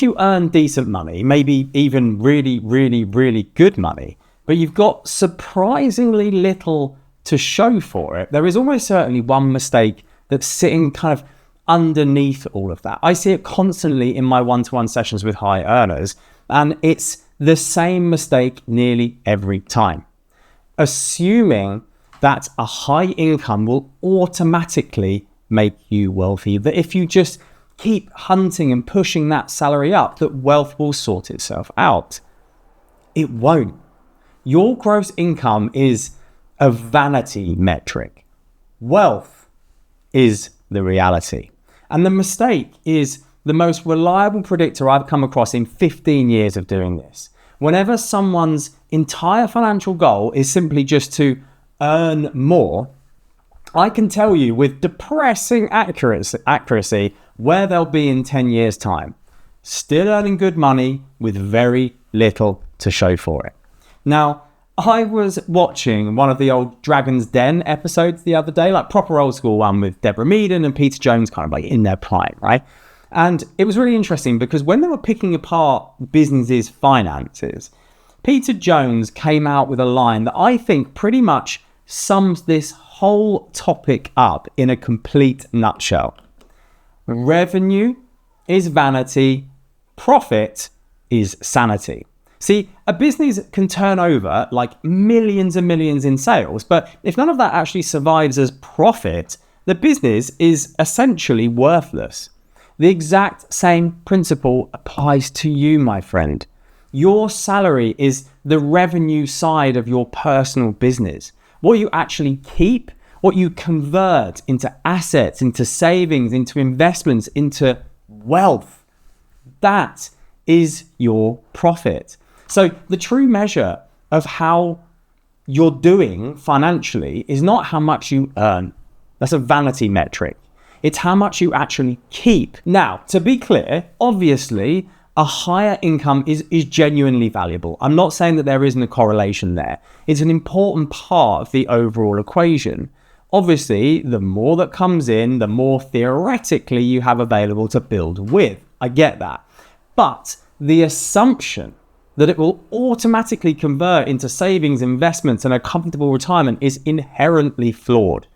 you earn decent money, maybe even really, really, really good money, but you've got surprisingly little to show for it, there is almost certainly one mistake that's sitting kind of underneath all of that. I see it constantly in my one-to-one sessions with high earners, and it's the same mistake nearly every time. Assuming that a high income will automatically make you wealthy, that if you just keep hunting and pushing that salary up, that wealth will sort itself out. It won't. Your gross income is a vanity metric. Wealth is the reality. And the mistake is the most reliable predictor I've come across in 15 years of doing this. Whenever someone's entire financial goal is simply just to earn more, I can tell you with depressing accuracy where they'll be in 10 years' time. Still earning good money with very little to show for it. Now, I was watching one of the old Dragon's Den episodes the other day, like proper old school one with Deborah Meaden and Peter Jones kind of like in their prime, right? And it was really interesting because when they were picking apart businesses' finances, Peter Jones came out with a line that I think pretty much sums this whole topic up in a complete nutshell. Revenue is vanity, profit is sanity. See, a business can turn over like millions and millions in sales, but if none of that actually survives as profit, the business is essentially worthless. The exact same principle applies to you, my friend. Your salary is the revenue side of your personal business. What you actually keep, what you convert into assets, into savings, into investments, into wealth, that is your profit. So the true measure of how you're doing financially is not how much you earn. That's a vanity metric. It's how much you actually keep. Now, to be clear, obviously, a higher income is genuinely valuable. I'm not saying that there isn't a correlation there. It's an important part of the overall equation. Obviously, the more that comes in, the more theoretically you have available to build with. I get that. But the assumption that it will automatically convert into savings, investments, and a comfortable retirement is inherently flawed.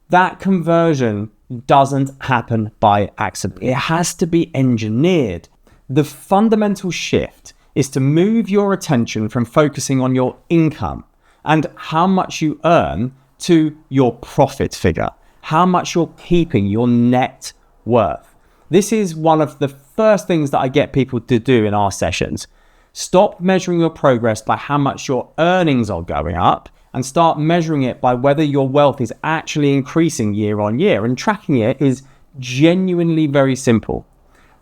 That conversion doesn't happen by accident. It has to be engineered. The fundamental shift is to move your attention from focusing on your income and how much you earn to your profit figure, how much you're keeping, your net worth. This is one of the first things that I get people to do in our sessions. Stop measuring your progress by how much your earnings are going up and start measuring it by whether your wealth is actually increasing year on year. And tracking it is genuinely very simple.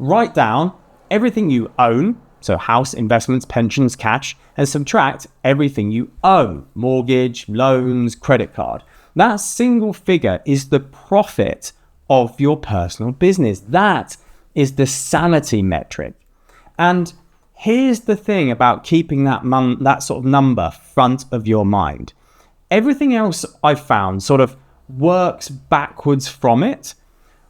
Write down everything you own, so house, investments, pensions, cash, and subtract everything you owe, mortgage, loans, credit card. That single figure is the profit of your personal business. That is the sanity metric. And here's the thing about keeping that sort of number front of your mind. Everything else I've found sort of works backwards from it.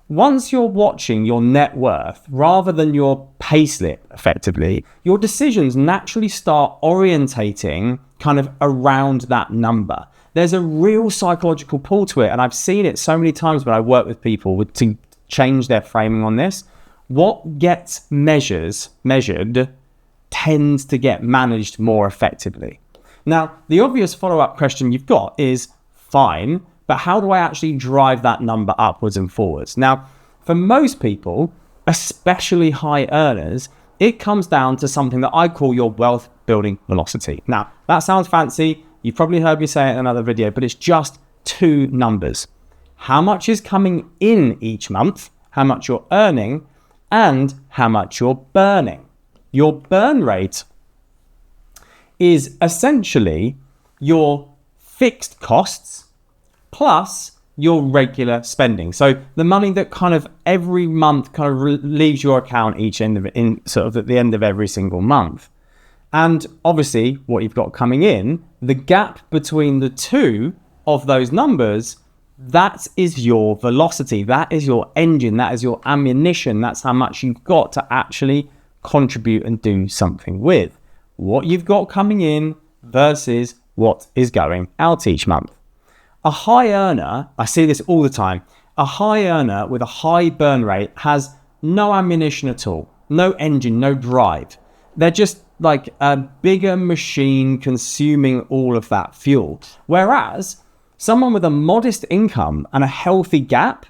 Once you're watching your net worth rather than your payslip effectively, your decisions naturally start orientating kind of around that number. There's a real psychological pull to it, and I've seen it so many times when I work with people to change their framing on this. What gets measured tends to get managed more effectively. Now, the obvious follow-up question you've got is, fine, but how do I actually drive that number upwards and forwards? Now, for most people, especially high earners, it comes down to something that I call your wealth building velocity. Now, that sounds fancy. You've probably heard me say it in another video, but it's just two numbers. How much is coming in each month, how much you're earning, and how much you're burning. Your burn rate is essentially your fixed costs plus your regular spending. So the money that kind of every month kind of leaves your account sort of at the end of every single month. And obviously what you've got coming in, the gap between the two of those numbers, that is your velocity, that is your engine, that is your ammunition, that's how much you've got to actually contribute and do something with. What you've got coming in versus what is going out each month. A high earner, I see this all the time, a high earner with a high burn rate has no ammunition at all, no engine, no drive. They're just like a bigger machine consuming all of that fuel. Whereas someone with a modest income and a healthy gap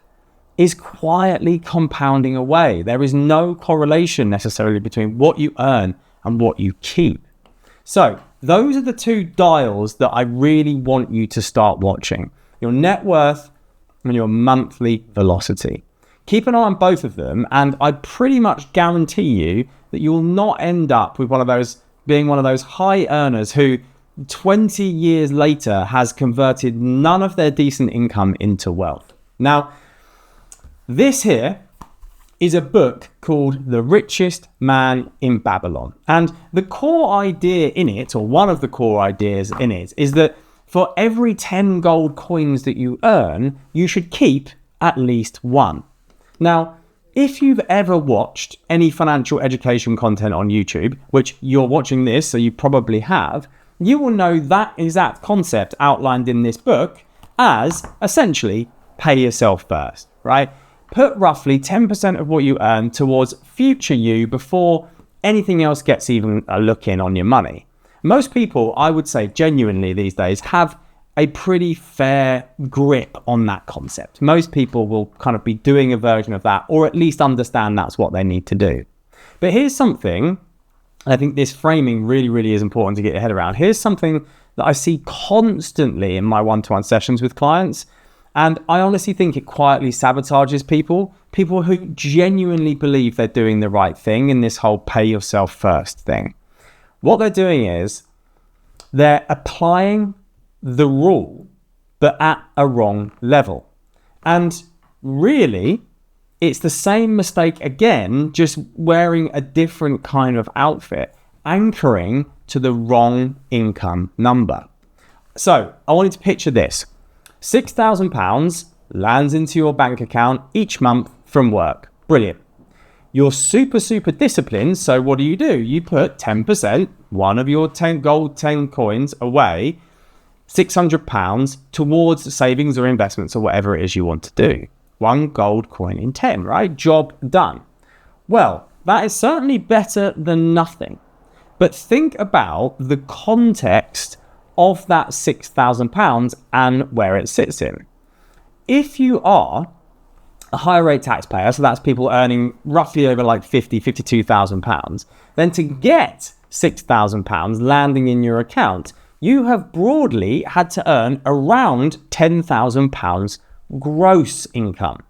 is quietly compounding away. There is no correlation necessarily between what you earn and what you keep. So those are the two dials that I really want you to start watching. Your net worth and your monthly velocity. Keep an eye on both of them, and I pretty much guarantee you that you will not end up with being one of those high earners who 20 years later has converted none of their decent income into wealth. Now, this here is a book called The Richest Man in Babylon. And the core idea in it, or one of the core ideas in it, is that for every 10 gold coins that you earn, you should keep at least one. Now, if you've ever watched any financial education content on YouTube, which you're watching this, so you probably have, you will know that exact concept outlined in this book as essentially pay yourself first, right? Put roughly 10% of what you earn towards future you before anything else gets even a look in on your money. Most people, I would say genuinely these days, have a pretty fair grip on that concept. Most people will kind of be doing a version of that, or at least understand that's what they need to do. But here's something, I think this framing really, really is important to get your head around. Here's something that I see constantly in my one-to-one sessions with clients. And I honestly think it quietly sabotages people who genuinely believe they're doing the right thing in this whole pay yourself first thing. What they're doing is they're applying the rule, but at a wrong level. And really, it's the same mistake again, just wearing a different kind of outfit, anchoring to the wrong income number. So I wanted to picture this. £6,000 lands into your bank account each month from work. Brilliant. You're super, super disciplined. So what do? You put 10%, one of your 10 gold 10 coins away, £600 towards savings or investments or whatever it is you want to do. One gold coin in 10, right? Job done. Well, that is certainly better than nothing. But think about the context of that £6,000 and where it sits in. If you are a higher rate taxpayer, so that's people earning roughly over like £52,000, then to get £6,000 landing in your account, you have broadly had to earn around £10,000 gross income,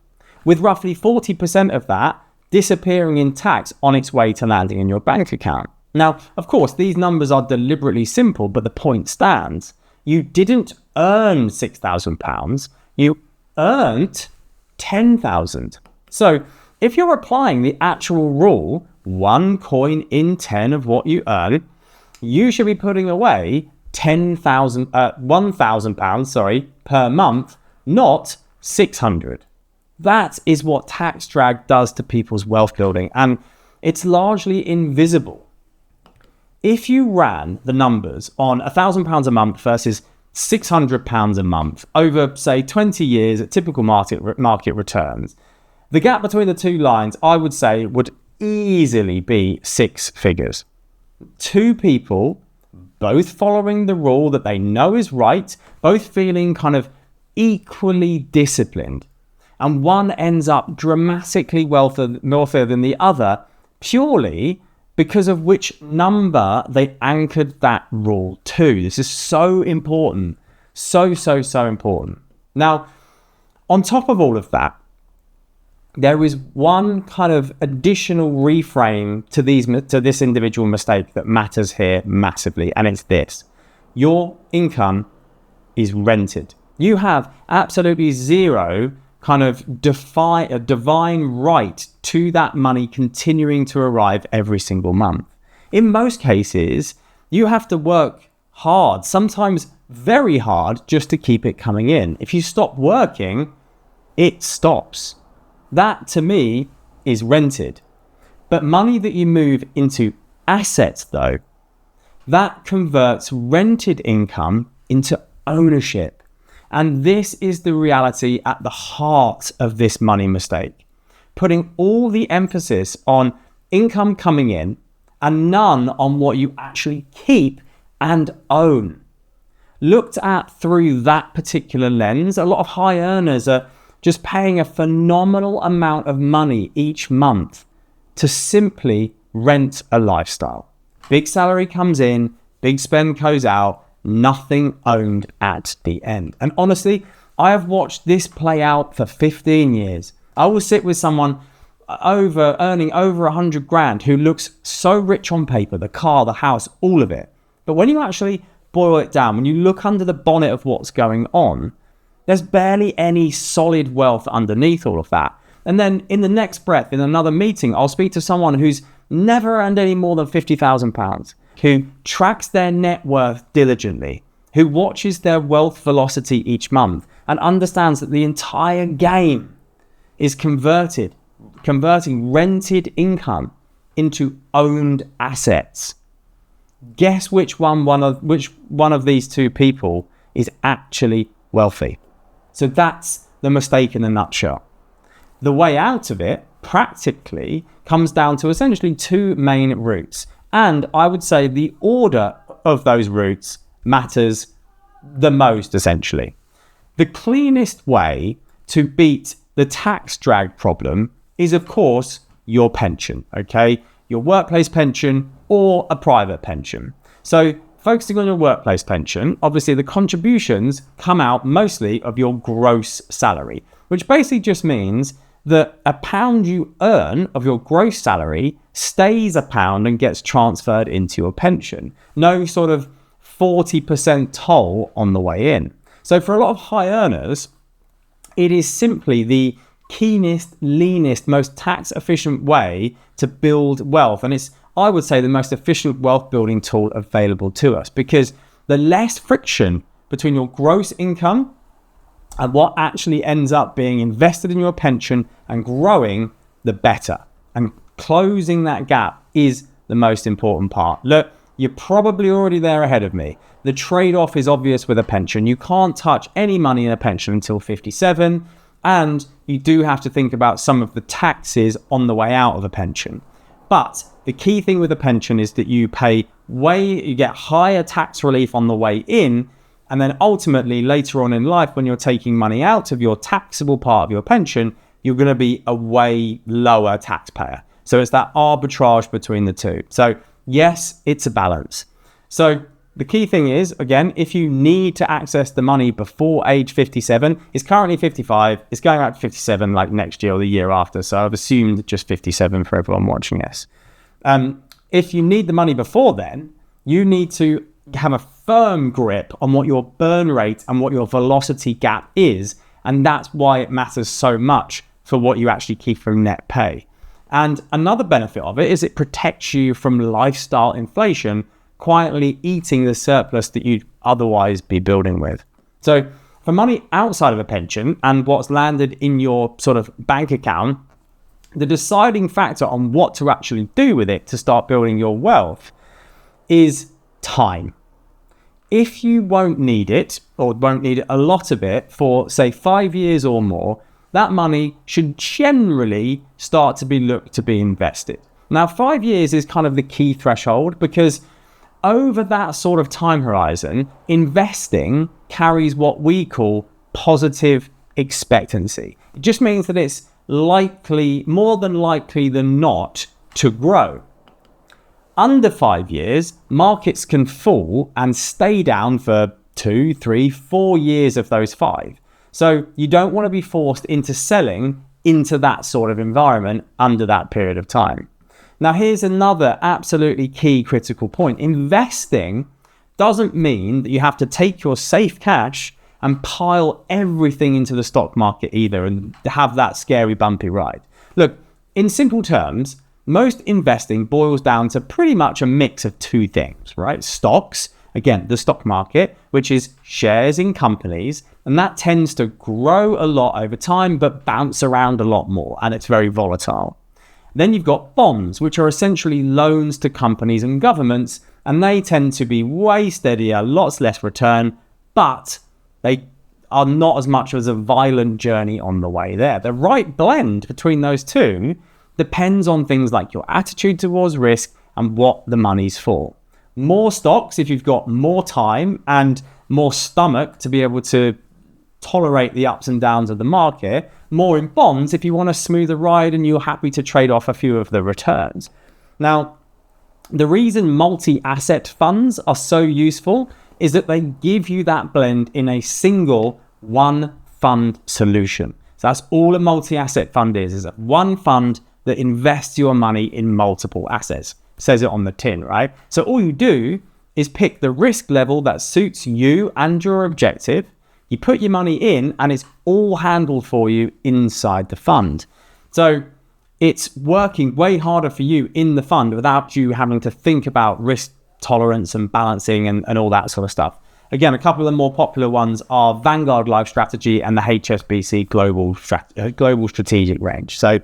with roughly 40% of that disappearing in tax on its way to landing in your bank account. Now, of course, these numbers are deliberately simple, but the point stands. You didn't earn £6,000, you earned £10,000. So if you're applying the actual rule, one coin in 10 of what you earn, you should be putting away £1,000 per month, not 600. That is what tax drag does to people's wealth building, and it's largely invisible. If you ran the numbers on £1,000 a month versus £600 a month over, say, 20 years at typical market returns, the gap between the two lines, I would say, would easily be 6 figures. Two people, both following the rule that they know is right, both feeling kind of equally disciplined, and one ends up dramatically wealthier than the other purely because of which number they anchored that rule to. This is so important. So important. Now, on top of all of that, there is one kind of additional reframe to this individual mistake that matters here massively, and it's this. Your income is rented. You have absolutely zero kind of a divine right to that money continuing to arrive every single month. In most cases, you have to work hard, sometimes very hard, just to keep it coming in. If you stop working, it stops. That, to me, is rented. But money that you move into assets, though, that converts rented income into ownership. And this is the reality at the heart of this money mistake, putting all the emphasis on income coming in and none on what you actually keep and own. Looked at through that particular lens, a lot of high earners are just paying a phenomenal amount of money each month to simply rent a lifestyle. Big salary comes in, big spend goes out, nothing owned at the end. And honestly, I have watched this play out for 15 years. I will sit with someone earning over 100 grand who looks so rich on paper, the car, the house, all of it. But when you actually boil it down, when you look under the bonnet of what's going on, there's barely any solid wealth underneath all of that. And then in the next breath, in another meeting, I'll speak to someone who's never earned any more than £50,000, who tracks their net worth diligently, who watches their wealth velocity each month and understands that the entire game is converting rented income into owned assets. Guess which one of these two people is actually wealthy? So that's the mistake in a nutshell. The way out of it, practically, comes down to essentially two main routes. And I would say the order of those routes matters the most, essentially. The cleanest way to beat the tax drag problem is, of course, your pension, okay? Your workplace pension or a private pension. So focusing on your workplace pension, obviously the contributions come out mostly of your gross salary, which basically just means that a pound you earn of your gross salary stays a pound and gets transferred into your pension. No sort of 40% toll on the way in. So for a lot of high earners, it is simply the keenest, leanest, most tax efficient way to build wealth. And it's, I would say, the most efficient wealth building tool available to us, because the less friction between your gross income and what actually ends up being invested in your pension and growing, the better. And closing that gap is the most important part. Look, you're probably already there ahead of me. The trade-off is obvious with a pension. You can't touch any money in a pension until 57, and you do have to think about some of the taxes on the way out of a pension. But the key thing with a pension is that you get higher tax relief on the way in, and then ultimately later on in life, when you're taking money out of your taxable part of your pension, you're going to be a way lower taxpayer. So it's that arbitrage between the two. So yes, it's a balance. So the key thing is, again, if you need to access the money before age 57, it's currently 55, it's going out to 57 like next year or the year after. So I've assumed just 57 for everyone watching this. If you need the money before then, you need to have a firm grip on what your burn rate and what your velocity gap is. And that's why it matters so much for what you actually keep from net pay. And another benefit of it is it protects you from lifestyle inflation, quietly eating the surplus that you'd otherwise be building with. So for money outside of a pension and what's landed in your sort of bank account, the deciding factor on what to actually do with it to start building your wealth is time. If you won't need it, or won't need a lot of it for, say, 5 years or more, that money should generally start to be looked to be invested. Now, 5 years is kind of the key threshold, because over that sort of time horizon, investing carries what we call positive expectancy. It just means that it's likely, more than likely than not, to grow. Under 5 years, markets can fall and stay down for 2, 3, 4 years of those 5. So you don't want to be forced into selling into that sort of environment under that period of time. Now, here's another absolutely key critical point. Investing doesn't mean that you have to take your safe cash and pile everything into the stock market either and have that scary bumpy ride. Look, in simple terms, most investing boils down to pretty much a mix of two things, right? Stocks, again, the stock market, which is shares in companies, and that tends to grow a lot over time, but bounce around a lot more, and it's very volatile. Then you've got bonds, which are essentially loans to companies and governments, and they tend to be way steadier, lots less return, but they are not as much as a violent journey on the way there. The right blend between those two depends on things like your attitude towards risk and what the money's for. More stocks if you've got more time and more stomach to be able to tolerate the ups and downs of the market. More in bonds if you want a smoother ride and you're happy to trade off a few of the returns. Now, the reason multi-asset funds are so useful is that they give you that blend in a single one fund solution. So that's all a multi-asset fund is a one fund that invests your money in multiple assets. Says it on the tin, right? So all you do is pick the risk level that suits you and your objective. You put your money in and it's all handled for you inside the fund. So it's working way harder for you in the fund without you having to think about risk tolerance and balancing and all that sort of stuff. Again, a couple of the more popular ones are Vanguard Life Strategy and the HSBC Global Strategic Range. So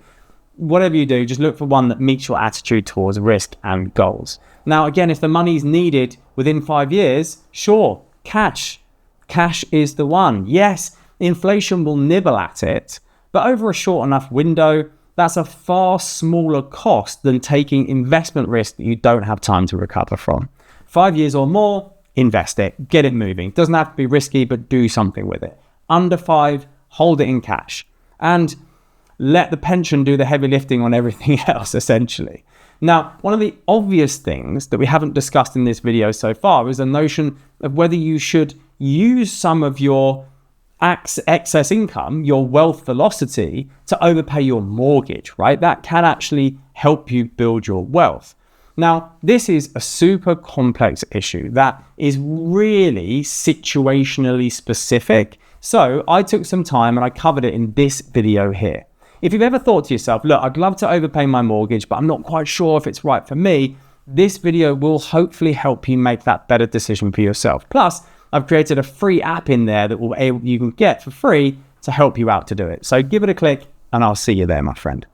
whatever you do, just look for one that meets your attitude towards risk and goals. Now, again, if the money's needed within 5 years, sure, cash is the one. Yes, inflation will nibble at it, but over a short enough window, that's a far smaller cost than taking investment risk that you don't have time to recover from. 5 years or more, invest it, get it moving. Doesn't have to be risky, but do something with it. Under 5, hold it in cash. And let the pension do the heavy lifting on everything else, essentially. Now, one of the obvious things that we haven't discussed in this video so far is the notion of whether you should use some of your excess income, your wealth velocity, to overpay your mortgage, right? That can actually help you build your wealth. Now, this is a super complex issue that is really situationally specific. So I took some time and I covered it in this video here. If you've ever thought to yourself, look, I'd love to overpay my mortgage, but I'm not quite sure if it's right for me, this video will hopefully help you make that better decision for yourself. Plus, I've created a free app in there that you can get for free to help you out to do it. So give it a click and I'll see you there, my friend.